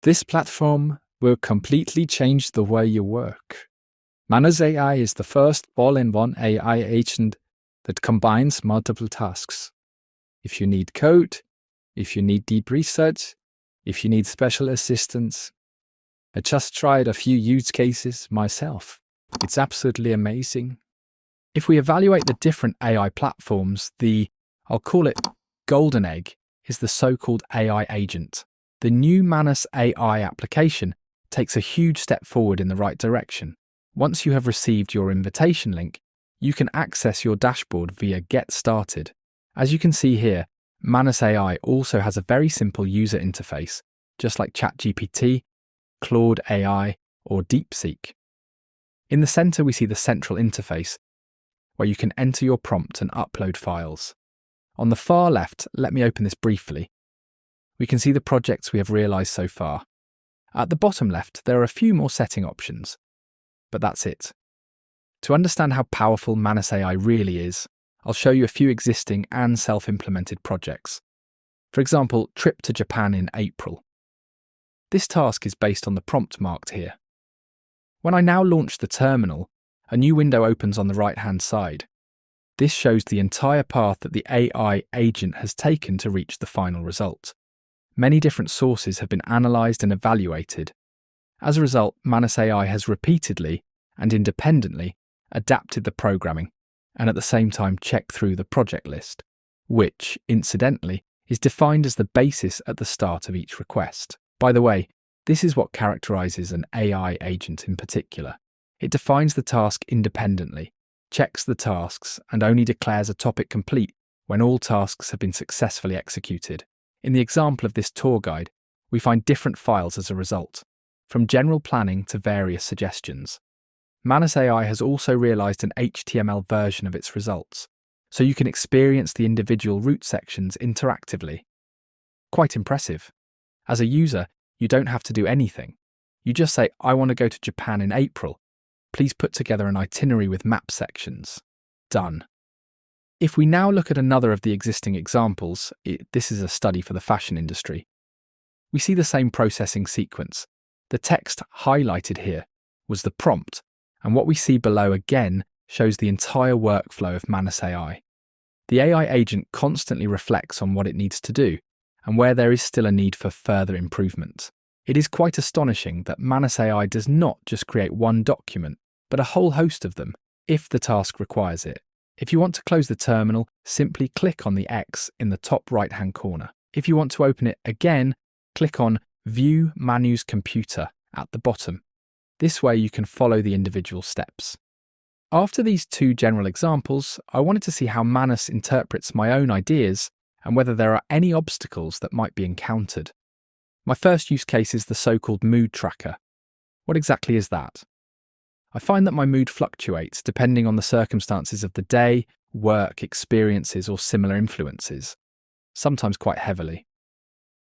This platform will completely change the way you work. Manus AI is the first all-in-one AI agent that combines multiple tasks. If you need code, if you need deep research, if you need special assistance. I just tried a few use cases myself. It's absolutely amazing. If we evaluate the different AI platforms, I'll call it golden egg, is the so-called AI agent. The new Manus AI application takes a huge step forward in the right direction. Once you have received your invitation link, you can access your dashboard via Get Started. As you can see here, Manus AI also has a very simple user interface, just like ChatGPT, Claude AI, or Deepseek. In the center, we see the central interface, where you can enter your prompt and upload files. On the far left, let me open this briefly. We can see the projects we have realized so far. At the bottom left, there are a few more setting options, but that's it. To understand how powerful Manus AI really is, I'll show you a few existing and self-implemented projects. For example, trip to Japan in April. This task is based on the prompt marked here. When I now launch the terminal, a new window opens on the right-hand side. This shows the entire path that the AI agent has taken to reach the final result. Many different sources have been analysed and evaluated. As a result, Manus AI has repeatedly and independently adapted the programming and at the same time checked through the project list, which, incidentally, is defined as the basis at the start of each request. By the way, this is what characterises an AI agent in particular. It defines the task independently, checks the tasks, and only declares a topic complete when all tasks have been successfully executed. In the example of this tour guide, we find different files as a result, from general planning to various suggestions. Manus AI has also realised an HTML version of its results, so you can experience the individual route sections interactively. Quite impressive. As a user, you don't have to do anything. You just say, I want to go to Japan in April. Please put together an itinerary with map sections. Done. If we now look at another of the existing examples, this is a study for the fashion industry, we see the same processing sequence. The text highlighted here was the prompt, and what we see below again shows the entire workflow of Manus AI. The AI agent constantly reflects on what it needs to do, and where there is still a need for further improvement. It is quite astonishing that Manus AI does not just create one document, but a whole host of them, if the task requires it. If you want to close the terminal, simply click on the X in the top right-hand corner. If you want to open it again, click on View Manus Computer at the bottom. This way you can follow the individual steps. After these two general examples, I wanted to see how Manus interprets my own ideas and whether there are any obstacles that might be encountered. My first use case is the so-called mood tracker. What exactly is that? I find that my mood fluctuates depending on the circumstances of the day, work, experiences, or similar influences, sometimes quite heavily.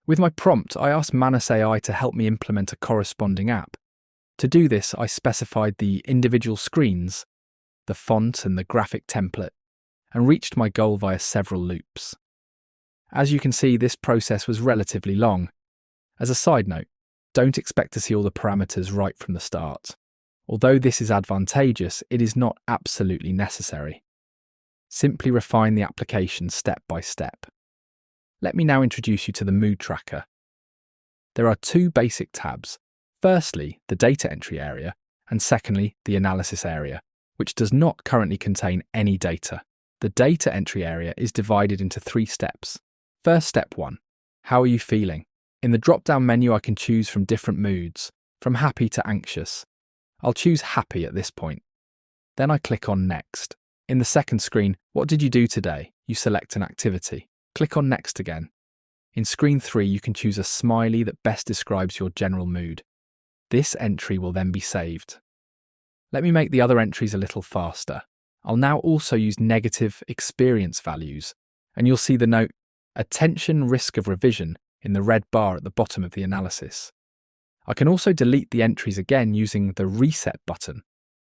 With my prompt, I asked Manus AI to help me implement a corresponding app. To do this, I specified the individual screens, the font and the graphic template, and reached my goal via several loops. As you can see, this process was relatively long. As a side note, don't expect to see all the parameters right from the start. Although this is advantageous, it is not absolutely necessary. Simply refine the application step by step. Let me now introduce you to the mood tracker. There are two basic tabs. Firstly, the data entry area, and secondly, the analysis area, which does not currently contain any data. The data entry area is divided into 3 steps. First, step 1. How are you feeling? In the drop-down menu, I can choose from different moods, from happy to anxious. I'll choose happy at this point. Then I click on Next. In the second screen, what did you do today? You select an activity. Click on Next again. In screen 3, you can choose a smiley that best describes your general mood. This entry will then be saved. Let me make the other entries a little faster. I'll now also use negative experience values, and you'll see the note, Attention Risk of Revision, in the red bar at the bottom of the analysis. I can also delete the entries again using the Reset button.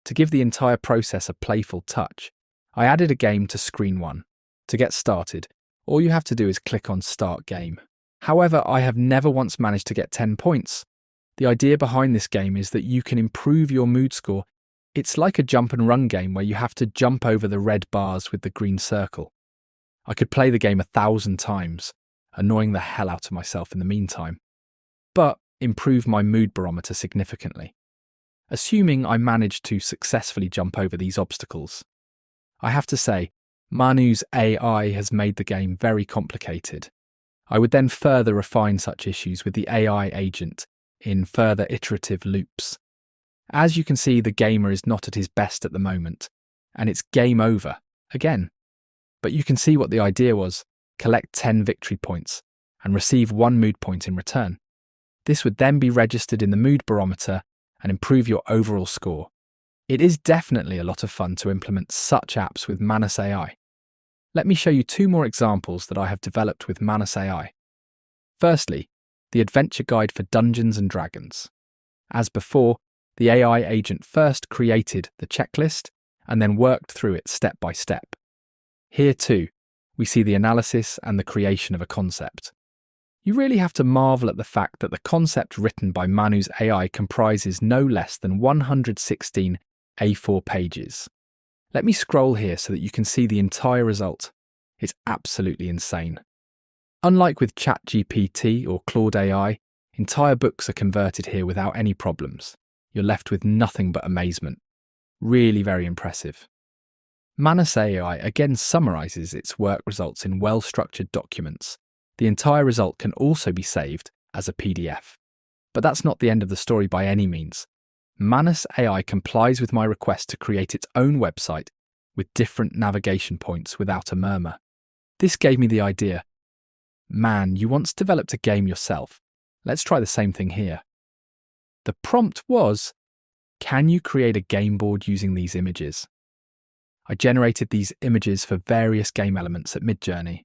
To give the entire process a playful touch, I added a game to screen 1. To get started, all you have to do is click on Start Game. However, I have never once managed to get 10 points, The idea behind this game is that you can improve your mood score. It's like a jump and run game where you have to jump over the red bars with the green circle. I could play the game 1,000 times, annoying the hell out of myself in the meantime, but improve my mood barometer significantly, assuming I managed to successfully jump over these obstacles. I have to say, Manus AI has made the game very complicated. I would then further refine such issues with the AI agent in further iterative loops. As you can see, the gamer is not at his best at the moment, and it's game over, again. But you can see what the idea was: collect 10 victory points and receive 1 mood point in return. This would then be registered in the mood barometer and improve your overall score. It is definitely a lot of fun to implement such apps with Manus AI. Let me show you 2 more examples that I have developed with Manus AI. Firstly, the adventure guide for Dungeons and Dragons. As before, the AI agent first created the checklist and then worked through it step by step. Here too, we see the analysis and the creation of a concept. You really have to marvel at the fact that the concept written by Manus AI comprises no less than 116 A4 pages. Let me scroll here so that you can see the entire result. It's absolutely insane. Unlike with ChatGPT or Claude AI, entire books are converted here without any problems. You're left with nothing but amazement. Really very impressive. Manus AI again summarizes its work results in well-structured documents. The entire result can also be saved as a PDF. But that's not the end of the story by any means. Manus AI complies with my request to create its own website with different navigation points without a murmur. This gave me the idea. Man, you once developed a game yourself. Let's try the same thing here. The prompt was, can you create a game board using these images? I generated these images for various game elements at Midjourney.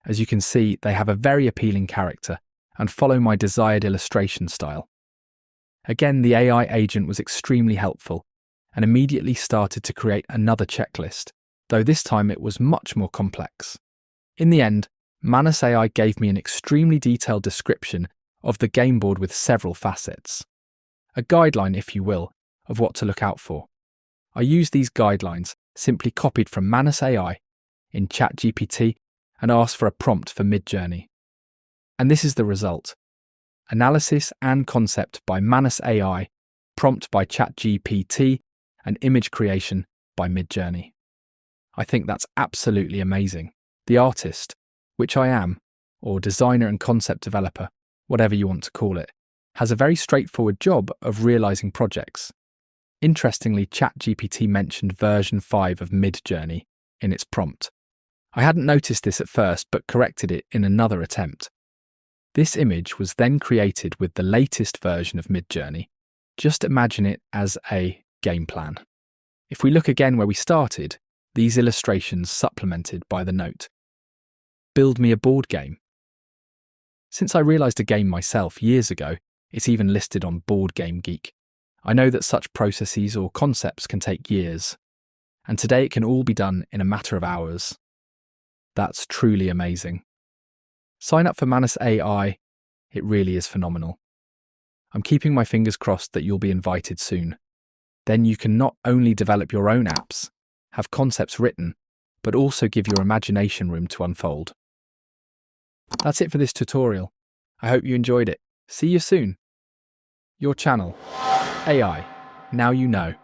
As you can see, they have a very appealing character and follow my desired illustration style. Again, the AI agent was extremely helpful and immediately started to create another checklist, though this time it was much more complex. In the end, Manus AI gave me an extremely detailed description of the game board with several facets. A guideline, if you will, of what to look out for. I used these guidelines, simply copied from Manus AI in ChatGPT, and asked for a prompt for Midjourney. And this is the result. Analysis and concept by Manus AI, prompt by ChatGPT, and image creation by Midjourney. I think that's absolutely amazing. The artist, which I am, or designer and concept developer, whatever you want to call it, has a very straightforward job of realizing projects. Interestingly, ChatGPT mentioned version 5 of Midjourney in its prompt. I hadn't noticed this at first, but corrected it in another attempt. This image was then created with the latest version of Midjourney. Just imagine it as a game plan. If we look again where we started, these illustrations supplemented by the note, build me a board game. Since I realized a game myself years ago, it's even listed on Boardgame Geek. I know that such processes or concepts can take years, and today it can all be done in a matter of hours. That's truly amazing. Sign up for Manus AI, it really is phenomenal. I'm keeping my fingers crossed that you'll be invited soon. Then you can not only develop your own apps, have concepts written, but also give your imagination room to unfold. That's it for this tutorial. I hope you enjoyed it. See you soon. Your channel, AI, now you know.